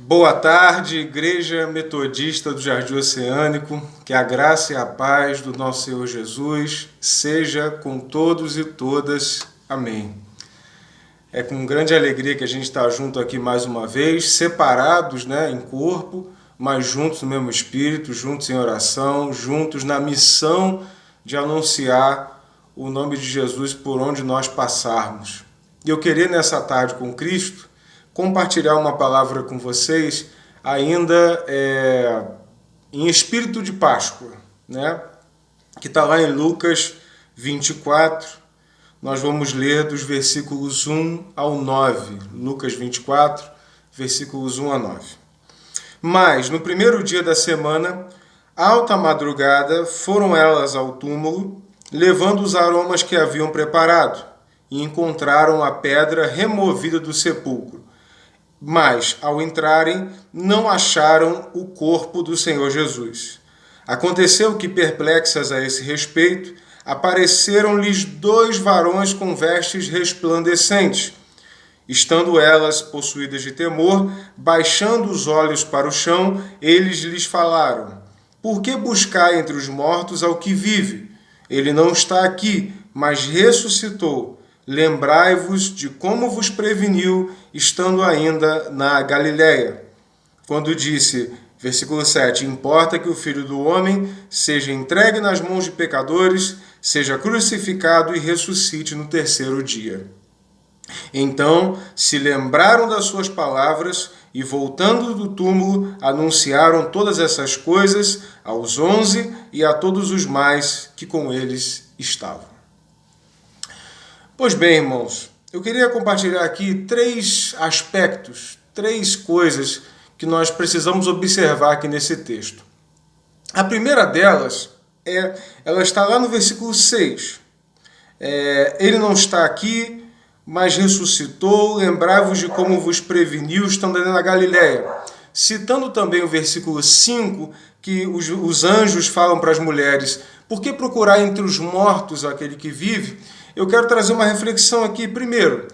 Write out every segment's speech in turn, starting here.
Boa tarde, Igreja Metodista do Jardim Oceânico, que a graça e a paz do nosso Senhor Jesus seja com todos e todas. Amém. É com grande alegria que a gente está junto aqui mais uma vez, separados, em corpo, mas juntos no mesmo espírito, juntos em oração, juntos na missão de anunciar o nome de Jesus por onde nós passarmos. E eu queria nessa tarde com Cristo compartilhar uma palavra com vocês ainda em espírito de Páscoa, que está lá em Lucas 24. Nós vamos ler dos versículos 1 ao 9. Lucas 24, versículos 1 a 9. Mas, no primeiro dia da semana, alta madrugada, foram elas ao túmulo, levando os aromas que haviam preparado, e encontraram a pedra removida do sepulcro. Mas, ao entrarem, não acharam o corpo do Senhor Jesus. Aconteceu que, perplexas a esse respeito, apareceram-lhes 2 varões com vestes resplandecentes. Estando elas possuídas de temor, baixando os olhos para o chão, eles lhes falaram: Por que buscar entre os mortos ao que vive? Ele não está aqui, mas ressuscitou. Lembrai-vos de como vos preveniu, estando ainda na Galiléia. Quando disse, versículo 7, importa que o Filho do Homem seja entregue nas mãos de pecadores, seja crucificado e ressuscite no terceiro dia. Então se lembraram das suas palavras e, voltando do túmulo, anunciaram todas essas coisas aos 11 e a todos os mais que com eles estavam. Pois bem, irmãos, eu queria compartilhar aqui 3 aspectos, 3 coisas que nós precisamos observar aqui nesse texto. A primeira delas, ela está lá no versículo 6. Ele não está aqui, mas ressuscitou, lembrai-vos de como vos preveniu, estando na Galiléia. Citando também o versículo 5, que os anjos falam para as mulheres, por que procurar entre os mortos aquele que vive? Eu quero trazer uma reflexão aqui. Primeiro,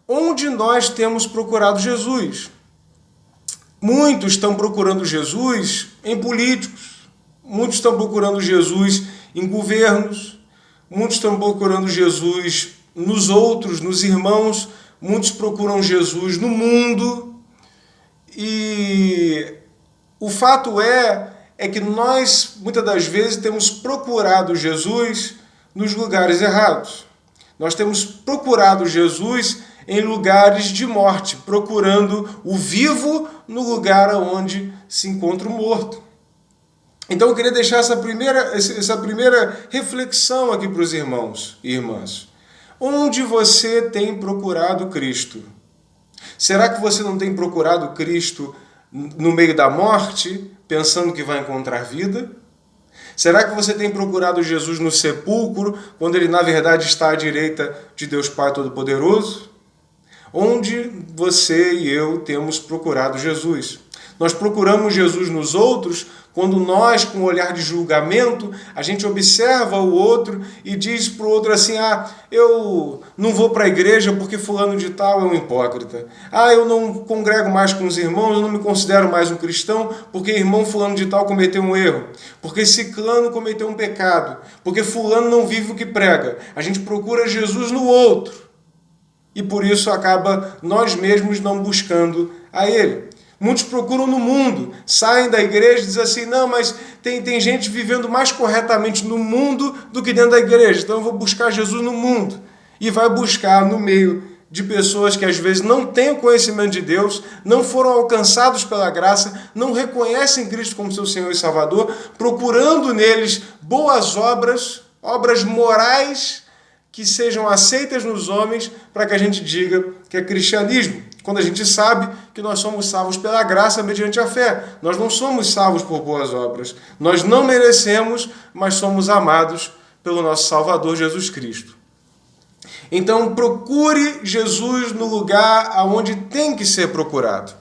onde nós temos procurado Jesus? Muitos estão procurando Jesus em políticos, muitos estão procurando Jesus em governos, muitos estão procurando Jesus nos outros, nos irmãos, muitos procuram Jesus no mundo. E o fato é que nós, muitas das vezes, temos procurado Jesus nos lugares errados. Nós temos procurado Jesus em lugares de morte, procurando o vivo no lugar onde se encontra o morto. Então eu queria deixar essa primeira reflexão aqui para os irmãos e irmãs. Onde você tem procurado Cristo? Será que você não tem procurado Cristo no meio da morte, pensando que vai encontrar vida? Será que você tem procurado Jesus no sepulcro, quando ele na verdade está à direita de Deus Pai Todo-Poderoso? Onde você e eu temos procurado Jesus? Nós procuramos Jesus nos outros quando nós, com um olhar de julgamento, a gente observa o outro e diz para o outro assim, eu não vou para a igreja porque fulano de tal é um hipócrita. Eu não congrego mais com os irmãos, eu não me considero mais um cristão porque irmão fulano de tal cometeu um erro. Porque ciclano cometeu um pecado. Porque fulano não vive o que prega. A gente procura Jesus no outro. E por isso acaba nós mesmos não buscando a ele. Muitos procuram no mundo, saem da igreja e dizem assim, não, mas tem gente vivendo mais corretamente no mundo do que dentro da igreja, então eu vou buscar Jesus no mundo. E vai buscar no meio de pessoas que às vezes não têm o conhecimento de Deus, não foram alcançados pela graça, não reconhecem Cristo como seu Senhor e Salvador, procurando neles boas obras, obras morais que sejam aceitas nos homens para que a gente diga que é cristianismo. Quando a gente sabe que nós somos salvos pela graça mediante a fé. Nós não somos salvos por boas obras. Nós não merecemos, mas somos amados pelo nosso Salvador Jesus Cristo. Então procure Jesus no lugar aonde tem que ser procurado.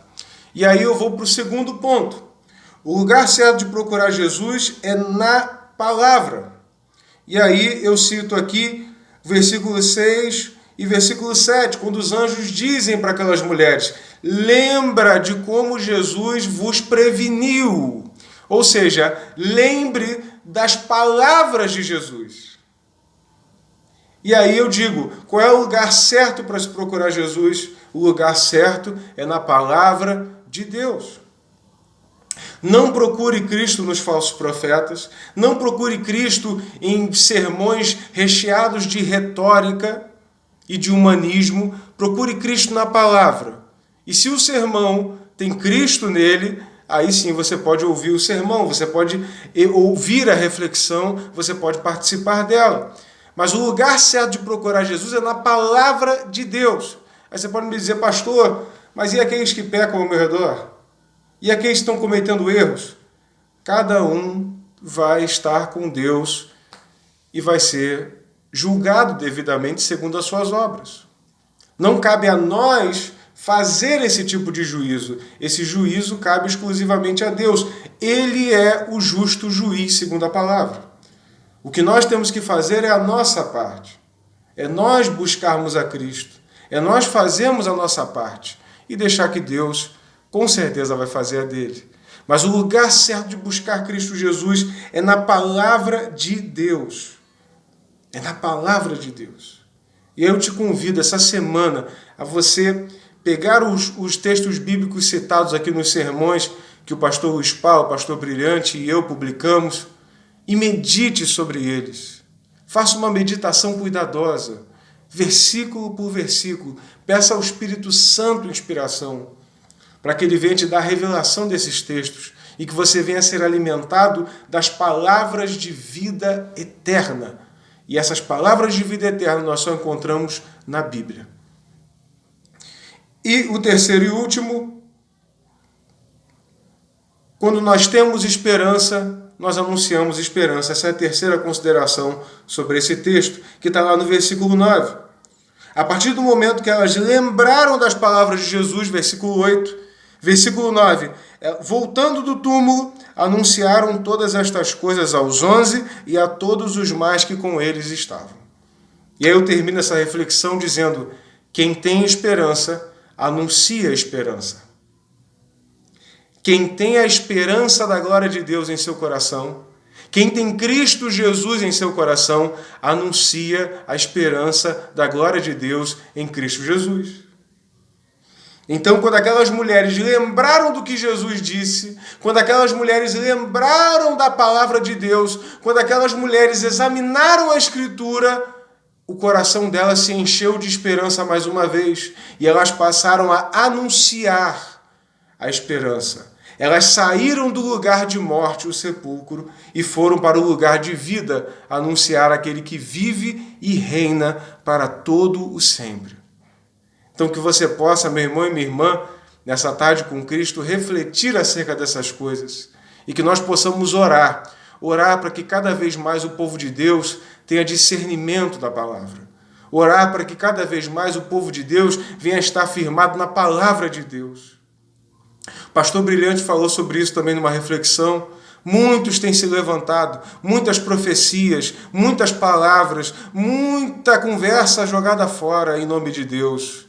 E aí eu vou para o segundo ponto. O lugar certo de procurar Jesus é na palavra. E aí eu cito aqui versículo 6 e versículo 7, quando os anjos dizem para aquelas mulheres, lembra de como Jesus vos preveniu. Ou seja, lembre das palavras de Jesus. E aí eu digo, qual é o lugar certo para se procurar Jesus? O lugar certo é na palavra de Deus. Não procure Cristo nos falsos profetas, não procure Cristo em sermões recheados de retórica e de humanismo, procure Cristo na palavra. E se o sermão tem Cristo nele, aí sim você pode ouvir o sermão, você pode ouvir a reflexão, você pode participar dela. Mas o lugar certo de procurar Jesus é na palavra de Deus. Aí você pode me dizer, pastor, mas e aqueles que pecam ao meu redor? E aqueles que estão cometendo erros? Cada um vai estar com Deus e vai ser julgado devidamente segundo as suas obras. Não cabe a nós fazer esse tipo de juízo. Esse juízo cabe exclusivamente a Deus. Ele é o justo juiz, segundo a palavra. O que nós temos que fazer é a nossa parte. É nós buscarmos a Cristo. É nós fazermos a nossa parte. E deixar que Deus, com certeza, vai fazer a dele. Mas o lugar certo de buscar Cristo Jesus é na palavra de Deus. É na palavra de Deus. E eu te convido essa semana a você pegar os textos bíblicos citados aqui nos sermões que o pastor Luiz Paulo, o pastor Brilhante e eu publicamos e medite sobre eles. Faça uma meditação cuidadosa, versículo por versículo. Peça ao Espírito Santo inspiração, para que ele venha te dar a revelação desses textos e que você venha ser alimentado das palavras de vida eterna. E essas palavras de vida eterna nós só encontramos na Bíblia. E o terceiro e último, quando nós temos esperança, nós anunciamos esperança. Essa é a terceira consideração sobre esse texto, que está lá no versículo 9. A partir do momento que elas lembraram das palavras de Jesus, versículo 8, versículo 9, voltando do túmulo, anunciaram todas estas coisas aos 11 e a todos os mais que com eles estavam. E aí eu termino essa reflexão dizendo, quem tem esperança, anuncia a esperança. Quem tem a esperança da glória de Deus em seu coração, quem tem Cristo Jesus em seu coração, anuncia a esperança da glória de Deus em Cristo Jesus. Então, quando aquelas mulheres lembraram do que Jesus disse, quando aquelas mulheres lembraram da palavra de Deus, quando aquelas mulheres examinaram a Escritura, o coração delas se encheu de esperança mais uma vez, e elas passaram a anunciar a esperança. Elas saíram do lugar de morte, o sepulcro, e foram para o lugar de vida, anunciar aquele que vive e reina para todo o sempre. Então que você possa, meu irmão e minha irmã, nessa tarde com Cristo, refletir acerca dessas coisas, e que nós possamos orar para que cada vez mais o povo de Deus tenha discernimento da palavra. Orar para que cada vez mais o povo de Deus venha estar firmado na palavra de Deus. O pastor Brilhante falou sobre isso também numa reflexão. Muitos têm se levantado, muitas profecias, muitas palavras, muita conversa jogada fora em nome de Deus.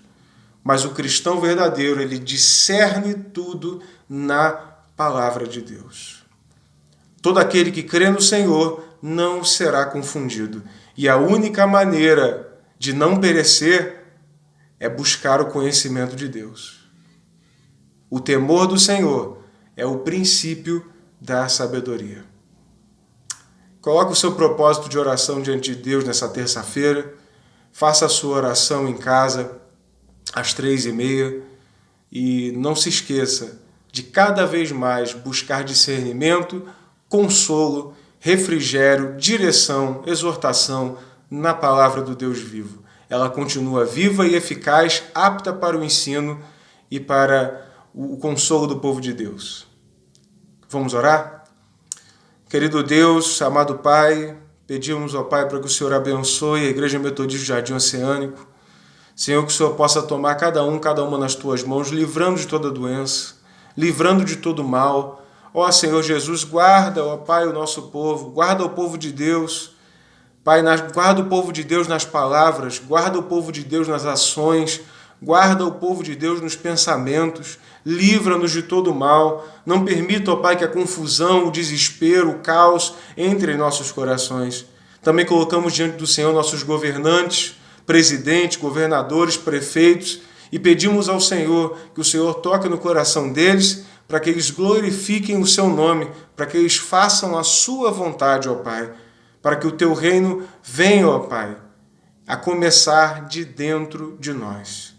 Mas o cristão verdadeiro, ele discerne tudo na palavra de Deus. Todo aquele que crê no Senhor não será confundido. E a única maneira de não perecer é buscar o conhecimento de Deus. O temor do Senhor é o princípio da sabedoria. Coloque o seu propósito de oração diante de Deus nessa terça-feira. Faça a sua oração em casa às 3h30 e não se esqueça de cada vez mais buscar discernimento, consolo, refrigério, direção, exortação na palavra do Deus vivo. Ela continua viva e eficaz, apta para o ensino e para o consolo do povo de Deus. Vamos orar? Querido Deus, amado Pai, pedimos ao Pai para que o Senhor abençoe a Igreja Metodista do Jardim Oceânico. Senhor, que o Senhor possa tomar cada uma nas Tuas mãos, livrando de toda doença, livrando de todo mal. Ó Senhor Jesus, guarda, ó Pai, o nosso povo, guarda o povo de Deus. Pai, guarda o povo de Deus nas palavras, guarda o povo de Deus nas ações, Guarda o povo de Deus nos pensamentos, livra-nos de todo mal. Não permita, ó Pai, que a confusão, o desespero, o caos entre em nossos corações. Também colocamos diante do Senhor nossos governantes, presidentes, governadores, prefeitos, e pedimos ao Senhor que o Senhor toque no coração deles para que eles glorifiquem o seu nome, para que eles façam a sua vontade, ó Pai, para que o teu reino venha, ó Pai, a começar de dentro de nós.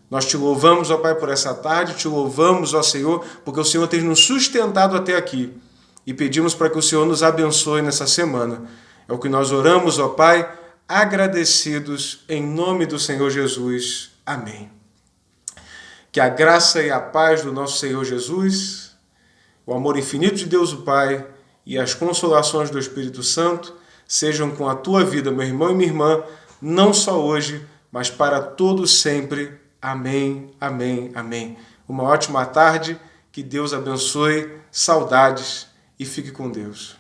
Nós te louvamos, ó Pai, por essa tarde, te louvamos, ó Senhor, porque o Senhor tem nos sustentado até aqui e pedimos para que o Senhor nos abençoe nessa semana. É o que nós oramos, ó Pai, agradecidos em nome do Senhor Jesus. Amém. Que a graça e a paz do nosso Senhor Jesus, o amor infinito de Deus o Pai e as consolações do Espírito Santo sejam com a tua vida, meu irmão e minha irmã, não só hoje, mas para todo sempre. Amém, amém, amém. Uma ótima tarde, que Deus abençoe, saudades e fique com Deus.